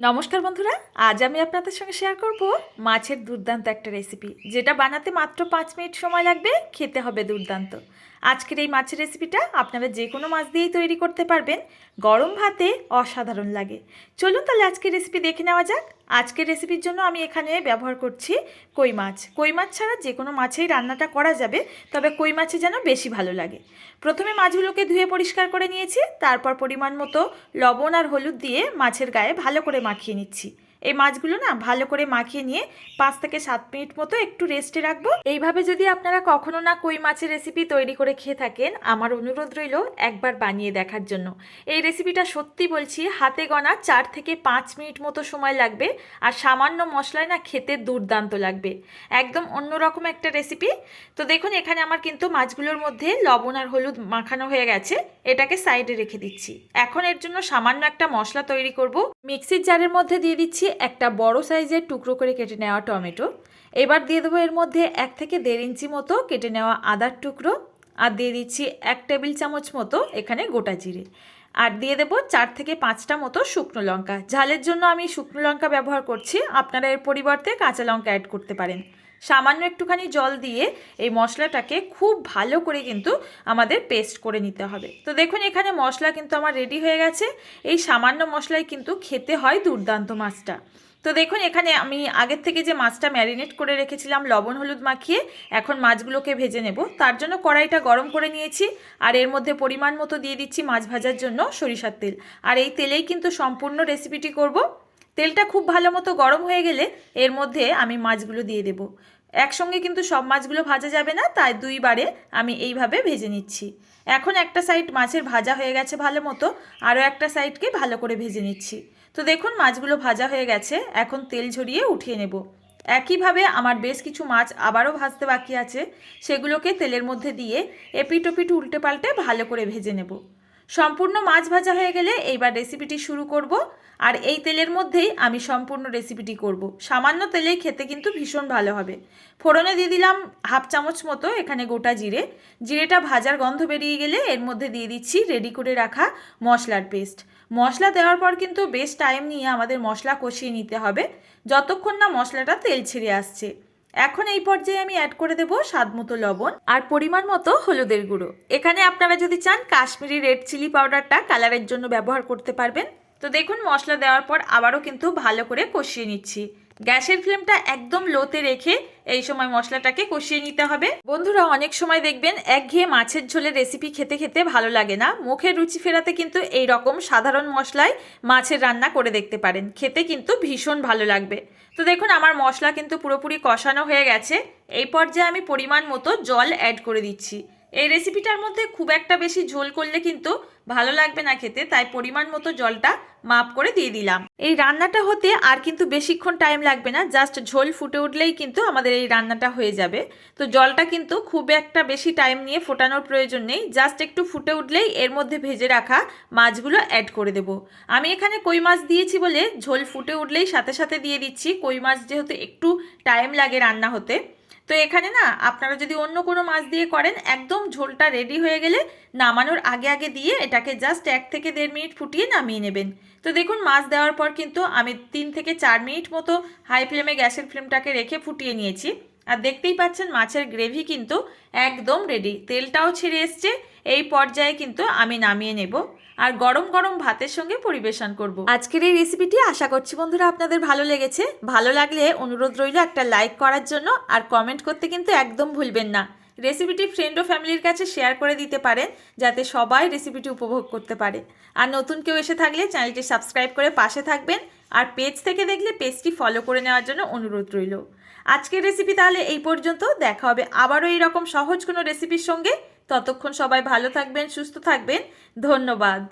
নমস্কার বন্ধুরা, আজ আমি আপনাদের সঙ্গে শেয়ার করব মাছের দুর্দান্ত একটা রেসিপি, যেটা বানাতে মাত্র 5 মিনিট সময় লাগবে, খেতে হবে দুর্দান্ত। আজকের এই মাছের রেসিপিটা আপনারা যে কোনো মাছ দিয়েই তৈরি করতে পারবেন, গরম ভাতে অসাধারণ লাগে। চলুন তাহলে আজকের রেসিপি দেখে নেওয়া যাক। আজকের রেসিপির জন্য আমি এখানে ব্যবহার করছি কই মাছ। কই মাছ ছাড়া যে কোনো মাছেই রান্নাটা করা যাবে, তবে কই মাছে যেন বেশি ভালো লাগে। প্রথমে মাছগুলোকে ধুয়ে পরিষ্কার করে নিয়েছি, তারপর পরিমাণ মতো লবণ আর হলুদ দিয়ে মাছের গায়ে ভালো করে মাখিয়ে নিচ্ছি। এই মাছগুলো না ভালো করে মাখিয়ে নিয়ে 5 থেকে 7 মিনিট মতো একটু রেস্টে রাখবো। এইভাবে যদি আপনারা কখনো না কই মাছের রেসিপি তৈরি করে খেয়ে থাকেন, আমার অনুরোধ রইল একবার বানিয়ে দেখার জন্য। এই রেসিপিটা সত্যি বলছি, হাতে গোনা 4 থেকে 5 মিনিট মতো সময় লাগবে, আর সামান্য মশলায় না খেতে দুর্দান্ত লাগবে। একদম অন্যরকম একটা রেসিপি। তো দেখুন, এখানে আমার কিন্তু মাছগুলোর মধ্যে লবণ আর হলুদ মাখানো হয়ে গেছে। এটাকে সাইডে রেখে দিচ্ছি। এখন এর জন্য সামান্য একটা মশলা তৈরি করব। মিক্সির জারের মধ্যে দিয়ে দিচ্ছি একটা বড় সাইজের টুকরো করে কেটে নেওয়া টমেটো। এবার দিয়ে দেবো এর মধ্যে 1 থেকে 1.5 ইঞ্চি মতো কেটে নেওয়া আদার টুকরো, আর দিয়ে দিচ্ছি 1 টেবিল চামচ মতো এখানে গোটা জিরে, আর দিয়ে দেবো 4 থেকে 5টা মতো শুকনো লঙ্কা। ঝালের জন্য আমি শুকনো লঙ্কা ব্যবহার করছি, আপনারা এর পরিবর্তে কাঁচা লঙ্কা অ্যাড করতে পারেন। সামান্য একটুখানি জল দিয়ে এই মশলাটাকে খুব ভালো করে কিন্তু আমাদের পেস্ট করে নিতে হবে। তো দেখুন, এখানে মশলা কিন্তু আমার রেডি হয়ে গেছে। এই সামান্য মশলায় কিন্তু খেতে হয় দুর্দান্ত মাছটা। তো দেখুন, এখানে আমি আগের থেকে যে মাছটা ম্যারিনেট করে রেখেছিলাম লবণ হলুদ মাখিয়ে, এখন মাছগুলোকে ভেজে নেব। তার জন্য কড়াইটা গরম করে নিয়েছি, আর এর মধ্যে পরিমাণ মতো দিয়ে দিচ্ছি মাছ ভাজার জন্য সরিষার তেল। আর এই তেলেই কিন্তু সম্পূর্ণ রেসিপিটি করব। তেলটা খুব ভালো মতো গরম হয়ে গেলে এর মধ্যে আমি মাছগুলো দিয়ে দেব। একসঙ্গে কিন্তু সব মাছগুলো ভাজা যাবে না, তাই দুইবারে আমি এইভাবে ভেজে নিচ্ছি। এখন একটা সাইড মাছের ভাজা হয়ে গেছে ভালো মতো, আরও একটা সাইডকে ভালো করে ভেজে নিচ্ছি। তো দেখুন, মাছগুলো ভাজা হয়ে গেছে, এখন তেল ঝরিয়ে উঠিয়ে নেব। একইভাবে আমার বেশ কিছু মাছ আবারও ভাজতে বাকি আছে, সেগুলোকে তেলের মধ্যে দিয়ে এপিট ওপিট উল্টে পাল্টে ভালো করে ভেজে নেব। সম্পূর্ণ মাছ ভাজা হয়ে গেলে এইবার রেসিপিটি শুরু করব। আর এই তেলের মধ্যেই আমি সম্পূর্ণ রেসিপিটি করব। সামান্য তেলেই খেতে কিন্তু ভীষণ ভালো হবে। ফোড়নে দিয়ে দিলাম 1/2 চামচ মতো এখানে গোটা জিরে। জিরেটা ভাজার গন্ধ বেরিয়ে গেলে এর মধ্যে দিয়ে দিচ্ছি রেডি করে রাখা মশলার পেস্ট। মশলা দেওয়ার পর কিন্তু বেশ টাইম নিয়ে আমাদের মশলা কষিয়ে নিতে হবে, যতক্ষণ না মশলাটা তেল ছেড়ে আসছে। এখন এই পর্যায়ে আমি অ্যাড করে দেব স্বাদ মতো লবণ আর পরিমাণ মতো হলুদের গুঁড়ো। এখানে আপনারা যদি চান কাশ্মীরি রেড চিলি পাউডারটা কালারের জন্য ব্যবহার করতে পারবেন। তো দেখুন, মশলা দেওয়ার পর আবারও কিন্তু ভালো করে কষিয়ে নিচ্ছি। গ্যাসের ফ্লেমটা একদম লোতে রেখে এই সময় মশলাটাকে কষিয়ে নিতে হবে। বন্ধুরা, অনেক সময় দেখবেন একঘেয়ে মাছের ঝোলের রেসিপি খেতে খেতে ভালো লাগে না। মুখের রুচি ফেরাতে কিন্তু এই রকম সাধারণ মশলায় মাছের রান্না করে দেখতে পারেন, খেতে কিন্তু ভীষণ ভালো লাগবে। তো দেখুন, আমার মশলা কিন্তু পুরোপুরি কষানো হয়ে গেছে। এই পর্যায়ে আমি পরিমাণ মতো জল অ্যাড করে দিচ্ছি। এই রেসিপিটার মধ্যে খুব একটা বেশি ঝোল করলে কিন্তু ভালো লাগবে না খেতে, তাই পরিমাণ মতো জলটা মাপ করে দিয়ে দিলাম। এই রান্নাটা হতে আর কিন্তু বেশিক্ষণ টাইম লাগবে না, জাস্ট ঝোল ফুটে উঠলেই কিন্তু আমাদের এই রান্নাটা হয়ে যাবে। তো জলটা কিন্তু খুব একটা বেশি টাইম নিয়ে ফোটানোর প্রয়োজন নেই, জাস্ট একটু ফুটে উঠলেই এর মধ্যে ভেজে রাখা মাছগুলো অ্যাড করে দেব। আমি এখানে কই মাছ দিয়েছি বলে ঝোল ফুটে উঠলেই সাথে সাথে দিয়ে দিচ্ছি। কই মাছ যেহেতু একটু টাইম লাগে রান্না হতে, তো এখানে না আপনারা যদি অন্য কোনো মাছ দিয়ে করেন, একদম ঝোলটা রেডি হয়ে গেলে নামানোর আগে আগে দিয়ে এটাকে জাস্ট 1 থেকে 1.5 মিনিট ফুটিয়ে নামিয়ে নেবেন। তো দেখুন, মাছ দেওয়ার পর কিন্তু আমি 3 থেকে 4 মিনিট মতো হাই ফ্লেমে গ্যাসের ফ্লেমটাকে রেখে ফুটিয়ে নিয়েছি। আর দেখতেই পাচ্ছেন মাছের গ্রেভি কিন্তু একদম রেডি, তেলটাও ছেড়ে এসছে। এই পর্যায়ে কিন্তু আমি নামিয়ে নেব আর গরম গরম ভাতের সঙ্গে পরিবেশন করব। আজকের এই রেসিপিটি আশা করছি বন্ধুরা আপনাদের ভালো লেগেছে। ভালো লাগলে অনুরোধ রইল একটা লাইক করার জন্য, আর কমেন্ট করতে কিন্তু একদম ভুলবেন না। রেসিপিটি ফ্রেন্ড ও ফ্যামিলির কাছে শেয়ার করে দিতে পারেন, যাতে সবাই রেসিপিটি উপভোগ করতে পারে। আর নতুন কেউ এসে থাকলে চ্যানেলটি সাবস্ক্রাইব করে পাশে থাকবেন, আর পেজ থেকে দেখলে পেজটি ফলো করে নেওয়ার জন্য অনুরোধ রইল। আজকের রেসিপি তাহলে এই পর্যন্ত। দেখা হবে আবারও এইরকম সহজ কোনো রেসিপির সঙ্গে। ততক্ষণ সবাই ভালো থাকবেন, সুস্থ থাকবেন। ধন্যবাদ।